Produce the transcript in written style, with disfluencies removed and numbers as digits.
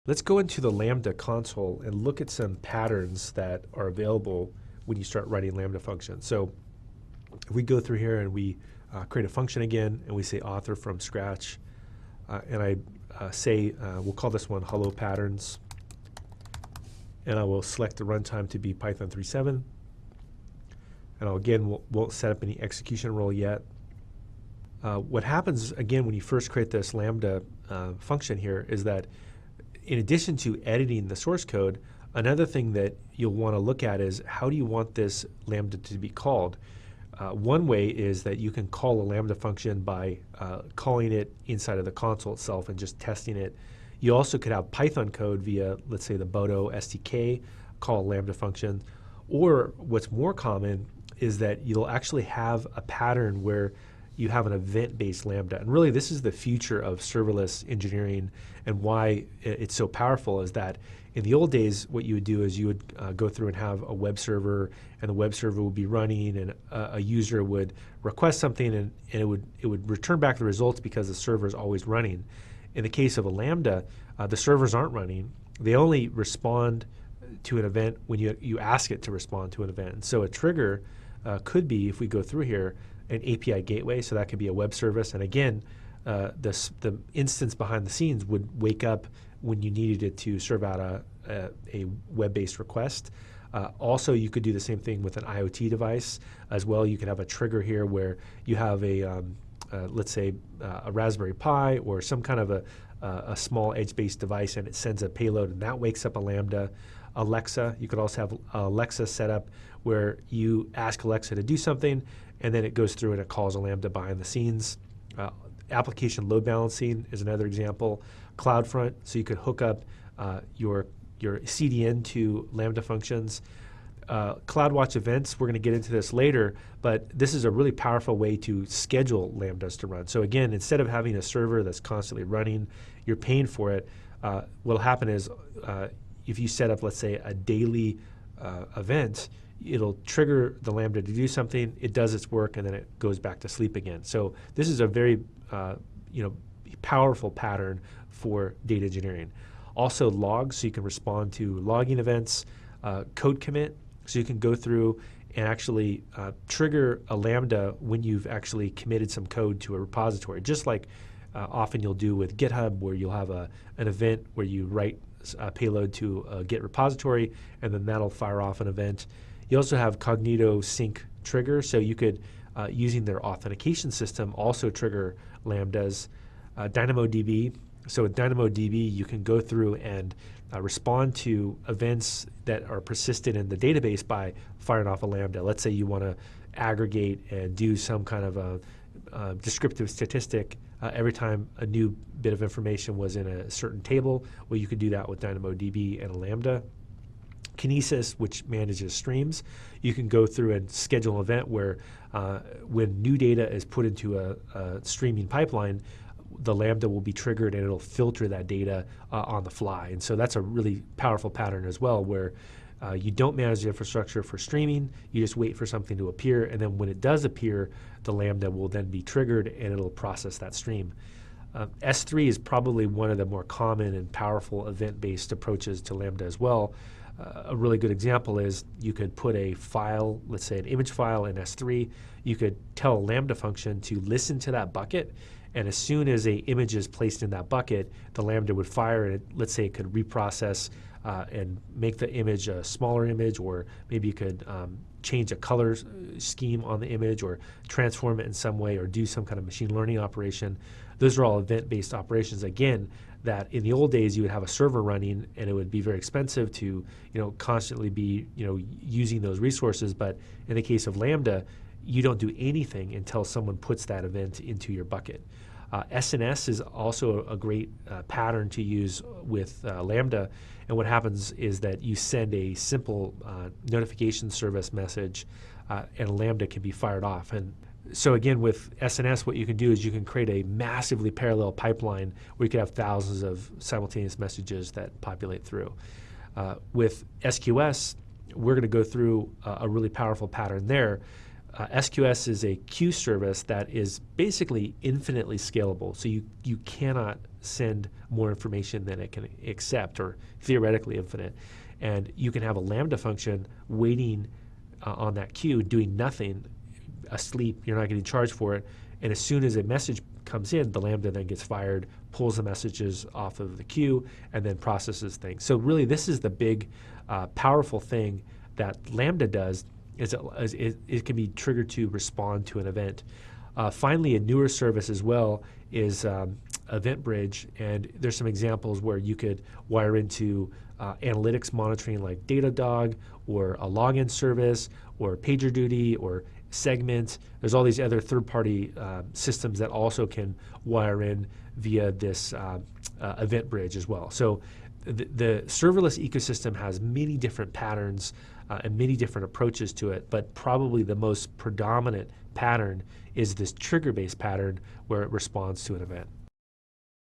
Let's go into the Lambda console and look at some patterns that are available when you start writing Lambda functions. So if we go through here and we create a function again, and we say author from scratch, and I say, we'll call this one hello patterns, and I will select the runtime to be Python 3.7, and won't set up any execution role yet. What happens, again, when you first create this Lambda function here is that in addition to editing the source code, another thing that you'll want to look at is how do you want this Lambda to be called? One way is that you can call a Lambda function by calling it inside of the console itself and just testing it. You also could have Python code via, let's say, the Boto SDK, call a Lambda function. Or what's more common is that you'll actually have a pattern where you have an event-based Lambda. And really, this is the future of serverless engineering, and why it's so powerful is that in the old days, what you would do is you would go through and have a web server, and the web server would be running, and a user would request something, and it would return back the results because the server is always running. In the case of a Lambda, the servers aren't running. They only respond to an event when you ask it to respond to an event. And so a trigger could be, if we go through here, an API gateway, so that could be a web service. And again, the instance behind the scenes would wake up when you needed it to serve out a web-based request. Also, you could do the same thing with an IoT device as well. You could have a trigger here where you have let's say, a Raspberry Pi or some kind of a small edge-based device, and it sends a payload, and that wakes up a Lambda. Alexa, you could also have Alexa set up where you ask Alexa to do something, and then it goes through and it calls a Lambda behind the scenes. Application load balancing is another example. CloudFront, so you could hook up your CDN to Lambda functions. CloudWatch events, we're going to get into this later, but this is a really powerful way to schedule Lambdas to run. So again, instead of having a server that's constantly running, you're paying for it. What'll happen is if you set up, let's say, a daily event, it'll trigger the Lambda to do something, it does its work, and then it goes back to sleep again. So this is a very powerful pattern for data engineering. Also logs, so you can respond to logging events. Code commit, so you can go through and actually trigger a Lambda when you've actually committed some code to a repository, just like often you'll do with GitHub, where you'll have an event where you write a payload to a Git repository, and then that'll fire off an event. You also have Cognito sync trigger, so you could, using their authentication system, also trigger Lambdas. DynamoDB, so with DynamoDB, you can go through and respond to events that are persisted in the database by firing off a Lambda. Let's say you want to aggregate and do some kind of a descriptive statistic every time a new bit of information was in a certain table. Well, you could do that with DynamoDB and a Lambda. Kinesis, which manages streams, you can go through and schedule an event where when new data is put into a streaming pipeline, the Lambda will be triggered and it'll filter that data on the fly. And so that's a really powerful pattern as well, where you don't manage the infrastructure for streaming, you just wait for something to appear, and then when it does appear, the Lambda will then be triggered and it'll process that stream. S3 is probably one of the more common and powerful event-based approaches to Lambda as well. A really good example is you could put a file, let's say an image file in S3, you could tell a Lambda function to listen to that bucket, and as soon as an image is placed in that bucket, the Lambda would fire, and let's say it could reprocess and make the image a smaller image, or maybe you could change a color scheme on the image or transform it in some way or do some kind of machine learning operation. Those are all event-based operations, again, that in the old days you would have a server running and it would be very expensive to constantly be using those resources. But in the case of Lambda, you don't do anything until someone puts that event into your bucket. SNS is also a great pattern to use with Lambda, and what happens is that you send a simple notification service message and Lambda can be fired off. And so again, with SNS, what you can do is you can create a massively parallel pipeline where you could have thousands of simultaneous messages that populate through. With SQS, we're going to go through a really powerful pattern there. SQS is a queue service that is basically infinitely scalable. So you cannot send more information than it can accept, or theoretically infinite. And you can have a Lambda function waiting on that queue, doing nothing, asleep. You're not getting charged for it. And as soon as a message comes in, the Lambda then gets fired, pulls the messages off of the queue, and then processes things. So really, this is the big, powerful thing that Lambda does. It can be triggered to respond to an event. Finally, a newer service as well is Event Bridge, and there's some examples where you could wire into analytics monitoring like Datadog, or a login service, or PagerDuty, or Segment. There's all these other third-party systems that also can wire in via this Event Bridge as well. So the serverless ecosystem has many different patterns and many different approaches to it, but probably the most predominant pattern is this trigger-based pattern where it responds to an event.